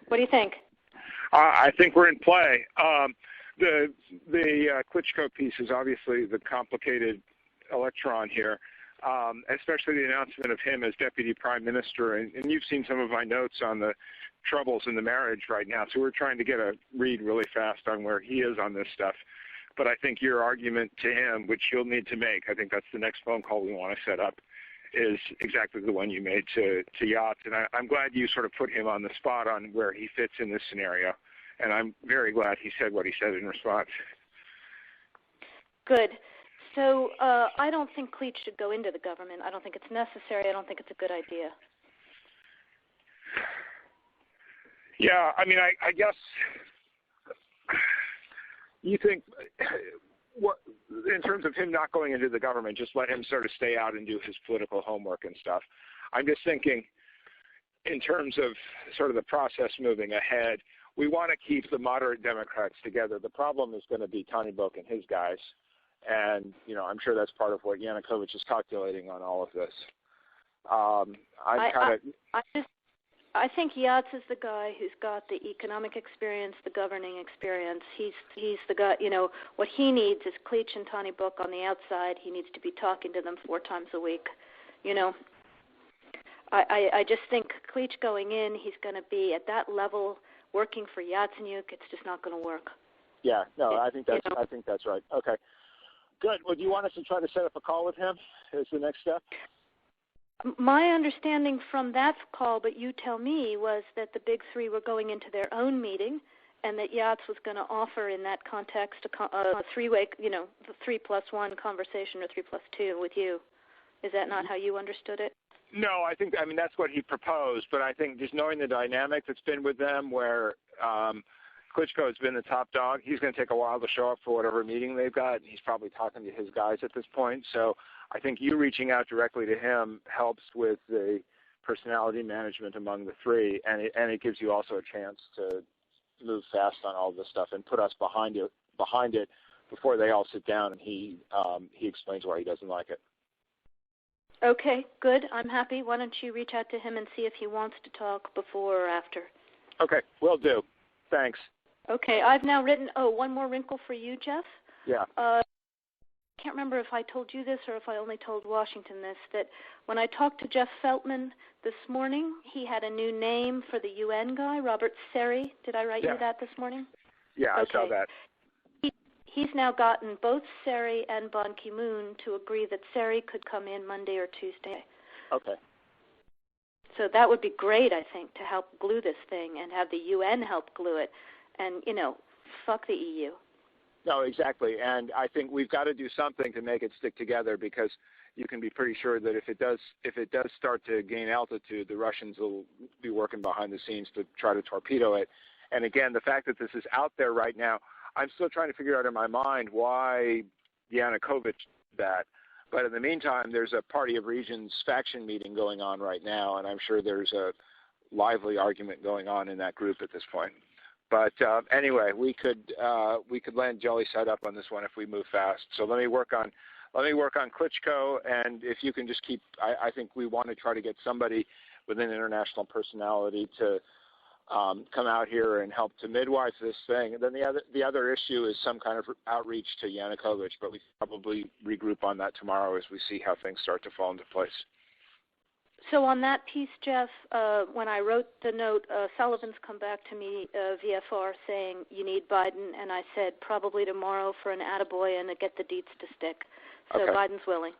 What do you think? I think we're in play. The Klitschko piece is obviously the complicated electron here, especially the announcement of him as deputy prime minister. And you've seen some of my notes on the troubles in the marriage right now, so we're trying to get a read really fast on where he is on this stuff. But I think your argument to him, which you'll need to make, I think that's the next phone call we want to set up, is exactly the one you made to Yachts. And I'm glad you sort of put him on the spot on where he fits in this scenario. And I'm very glad he said what he said in response. Good. So I don't think Klitsch should go into the government. I don't think it's necessary. I don't think it's a good idea. Yeah, I mean, I guess you think, what, in terms of him not going into the government, just let him sort of stay out and do his political homework and stuff. I'm just thinking in terms of sort of the process moving ahead, we want to keep the moderate Democrats together. The problem is going to be Tony Book and his guys. And, you know, I'm sure that's part of what Yanukovych is calculating on all of this. I think Yachts is the guy who's got the economic experience, the governing experience. He's the guy, you know, what he needs is Klitsch and Tony Book on the outside. He needs to be talking to them 4 times a week, you know. I just think Klitsch going in, he's going to be at that level working for Yatsenyuk. It's just not going to work. Yeah, no, I think that's right. Okay. Good. Well, do you want us to try to set up a call with him as the next step? My understanding from that call, but you tell me, was that the big three were going into their own meeting and that Yachts was going to offer in that context a three-way, you know, the 3+1 conversation or 3+2 with you. Is that not how you understood it? No, I mean, that's what he proposed, but I think just knowing the dynamic that's been with them where Klitschko has been the top dog, he's going to take a while to show up for whatever meeting they've got, and he's probably talking to his guys at this point. So I think you reaching out directly to him helps with the personality management among the three, and it gives you also a chance to move fast on all this stuff and put us behind it before they all sit down and he explains why he doesn't like it. Okay, good. I'm happy. Why don't you reach out to him and see if he wants to talk before or after? Okay, will do. Thanks. Okay, I've now written, one more wrinkle for you, Jeff. Yeah. I can't remember if I told you this or if I only told Washington this, that when I talked to Jeff Feltman this morning, he had a new name for the UN guy, Robert Seri. Did I write you that this morning? Yeah, okay. I saw that. He's now gotten both Seri and Ban Ki-moon to agree that Seri could come in Monday or Tuesday. Okay. So that would be great, I think, to help glue this thing and have the UN help glue it. And, you know, fuck the EU. No, exactly. And I think we've got to do something to make it stick together, because you can be pretty sure that if it does start to gain altitude, the Russians will be working behind the scenes to try to torpedo it. And again, the fact that this is out there right now, I'm still trying to figure out in my mind why Yanukovych did that. But in the meantime, there's a Party of Regions faction meeting going on right now, and I'm sure there's a lively argument going on in that group at this point. But anyway, we could land jelly side up on this one if we move fast. So let me work on Klitschko, and if you can just keep, I think we want to try to get somebody with an international personality to come out here and help to midwife this thing. And then the other issue is some kind of outreach to Yanukovych, but we probably regroup on that tomorrow as we see how things start to fall into place. So on that piece, Jeff, when I wrote the note, Sullivan's come back to me, VFR, saying you need Biden, and I said probably tomorrow for an attaboy and to get the deets to stick. So okay. Biden's willing.